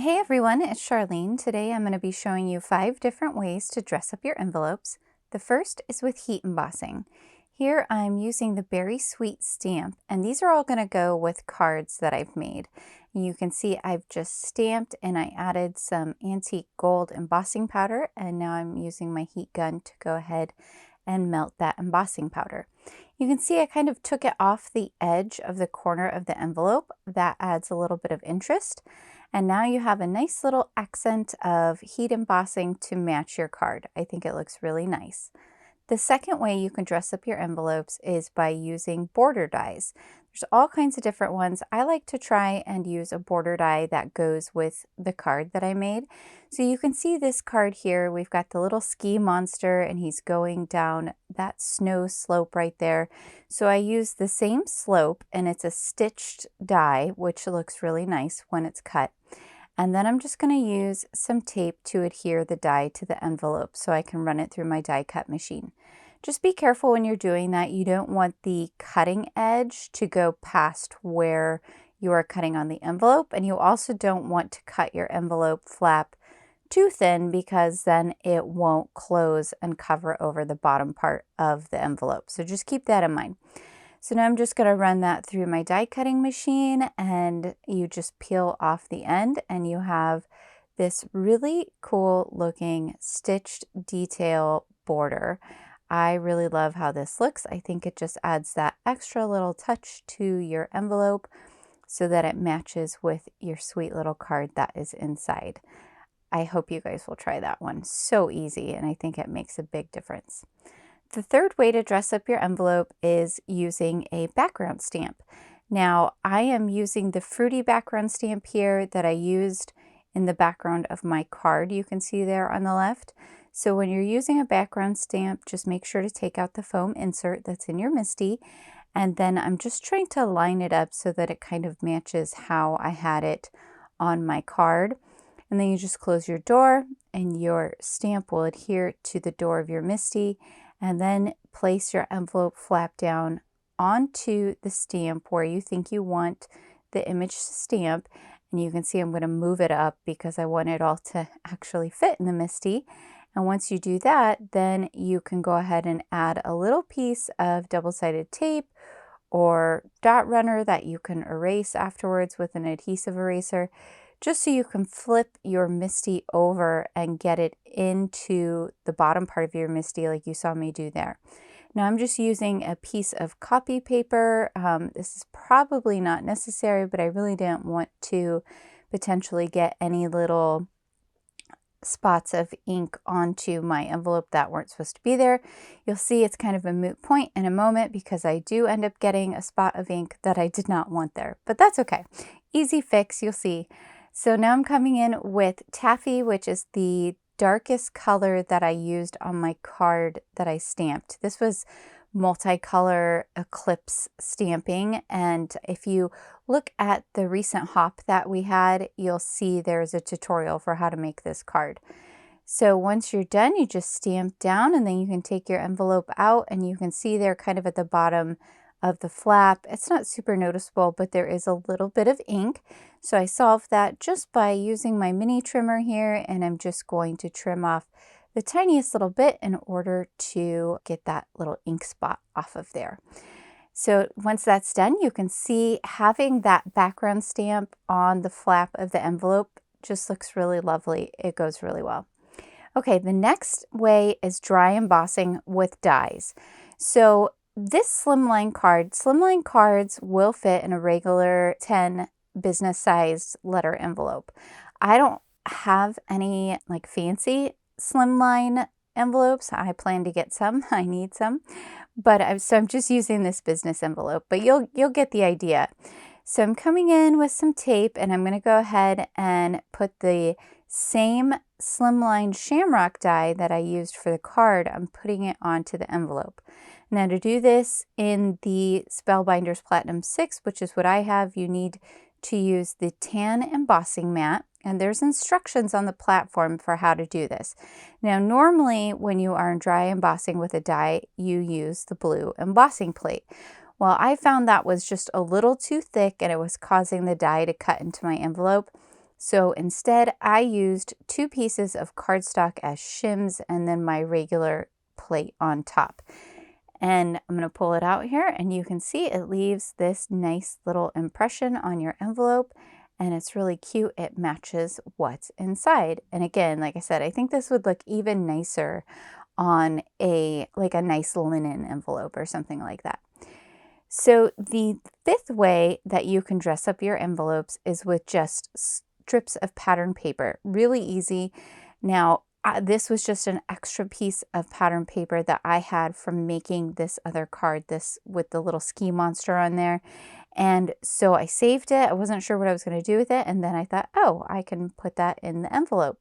Hey everyone, it's Charlene. Today I'm going to be showing you 5 different ways to dress up your envelopes. The first is with heat embossing. Here I'm using the Berry Sweet stamp, and these are all going to go with cards that I've made. And you can see I've just stamped and I added some antique gold embossing powder, and now I'm using my heat gun to go ahead and melt that embossing powder. You can see I kind of took it off the edge of the corner of the envelope. That adds a little bit of interest. And now you have a nice little accent of heat embossing to match your card. I think it looks really nice. The second way you can dress up your envelopes is by using border dies. There's all kinds of different ones. I like to try and use a border die that goes with the card that I made. So you can see this card here. We've got the little ski monster and he's going down that snow slope right there. So I use the same slope and it's a stitched die, which looks really nice when it's cut. And then I'm just going to use some tape to adhere the die to the envelope so I can run it through my die cut machine. Just be careful when you're doing that. You don't want the cutting edge to go past where you are cutting on the envelope, and you also don't want to cut your envelope flap too thin because then it won't close and cover over the bottom part of the envelope. So just keep that in mind. So now I'm just going to run that through my die cutting machine, and you just peel off the end and you have this really cool looking stitched detail border. I really love how this looks. I think it just adds that extra little touch to your envelope so that it matches with your sweet little card that is inside. I hope you guys will try that one. So easy, and I think it makes a big difference. The third way to dress up your envelope is using a background stamp. Now, I am using the fruity background stamp here that I used in the background of my card. You can see there on the left. So when you're using a background stamp, just make sure to take out the foam insert that's in your MISTI. And then I'm just trying to line it up so that it kind of matches how I had it on my card. And then you just close your door and your stamp will adhere to the door of your MISTI. And then place your envelope flap down onto the stamp where you think you want the image to stamp. And you can see I'm going to move it up because I want it all to actually fit in the MISTI. And once you do that, then you can go ahead and add a little piece of double-sided tape or dot runner that you can erase afterwards with an adhesive eraser, just so you can flip your MISTI over and get it into the bottom part of your MISTI like you saw me do there. Now I'm just using a piece of copy paper. This is probably not necessary, but I really didn't want to potentially get any little spots of ink onto my envelope that weren't supposed to be there. You'll see it's kind of a moot point in a moment because I do end up getting a spot of ink that I did not want there, but that's okay. Easy fix, you'll see. So now I'm coming in with taffy, which is the darkest color that I used on my card that I stamped. This was multicolor eclipse stamping, and if you look at the recent hop that we had, you'll see there's a tutorial for how to make this card. So once you're done, you just stamp down and then you can take your envelope out, and you can see there kind of at the bottom of the flap. It's not super noticeable, but there is a little bit of ink. So I solved that just by using my mini trimmer here, and I'm just going to trim off the tiniest little bit in order to get that little ink spot off of there. So once that's done, you can see having that background stamp on the flap of the envelope just looks really lovely. It goes really well. Okay, the next way is dry embossing with dies. So this slimline cards will fit in a regular 10 business sized letter envelope. I don't have any like fancy slimline envelopes. I plan to get some. I need some, but I'm just using this business envelope, but you'll get the idea. So I'm coming in with some tape, and I'm going to go ahead and put the same slimline Shamrock die that I used for the card. I'm putting it onto the envelope. Now to do this in the Spellbinders Platinum 6, which is what I have, you need to use the tan embossing mat, and there's instructions on the platform for how to do this. Now normally when you are dry embossing with a die, you use the blue embossing plate. Well, I found that was just a little too thick and it was causing the die to cut into my envelope. So instead, I used 2 pieces of cardstock as shims and then my regular plate on top. And I'm going to pull it out here and you can see it leaves this nice little impression on your envelope, and it's really cute. It matches what's inside. And again, like I said, I think this would look even nicer on a nice linen envelope or something like that. So the 5th way that you can dress up your envelopes is with just strips of pattern paper. Really easy. Now, this was just an extra piece of pattern paper that I had from making this other card, this with the little ski monster on there. And so I saved it. I wasn't sure what I was going to do with it. And then I thought, oh, I can put that in the envelope.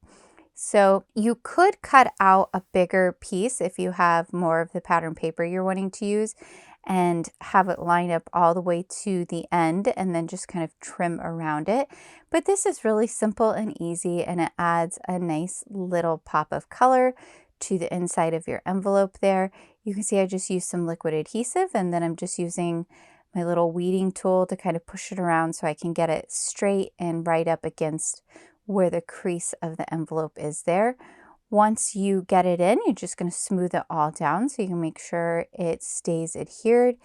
So you could cut out a bigger piece if you have more of the pattern paper you're wanting to use, and have it line up all the way to the end and then just kind of trim around it. But this is really simple and easy, and it adds a nice little pop of color to the inside of your envelope there. You can see I just used some liquid adhesive, and then I'm just using my little weeding tool to kind of push it around so I can get it straight and right up against where the crease of the envelope is there. Once you get it in, you're just going to smooth it all down so you can make sure it stays adhered.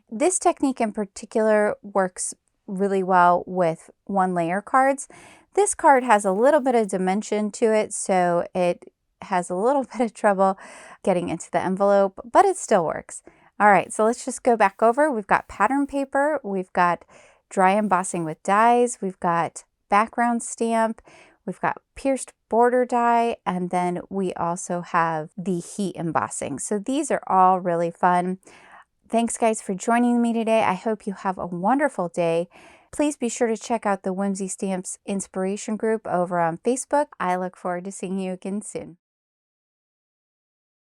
This technique in particular works really well with 1-layer cards. This card has a little bit of dimension to it, so it has a little bit of trouble getting into the envelope, but it still works. All right, so let's just go back over. We've got pattern paper, we've got dry embossing with dies, we've got background stamp, we've got pierced border die, and then we also have the heat embossing. So these are all really fun. Thanks guys for joining me today. I hope you have a wonderful day. Please be sure to check out the Whimsy Stamps Inspiration group over on Facebook. I look forward to seeing you again soon.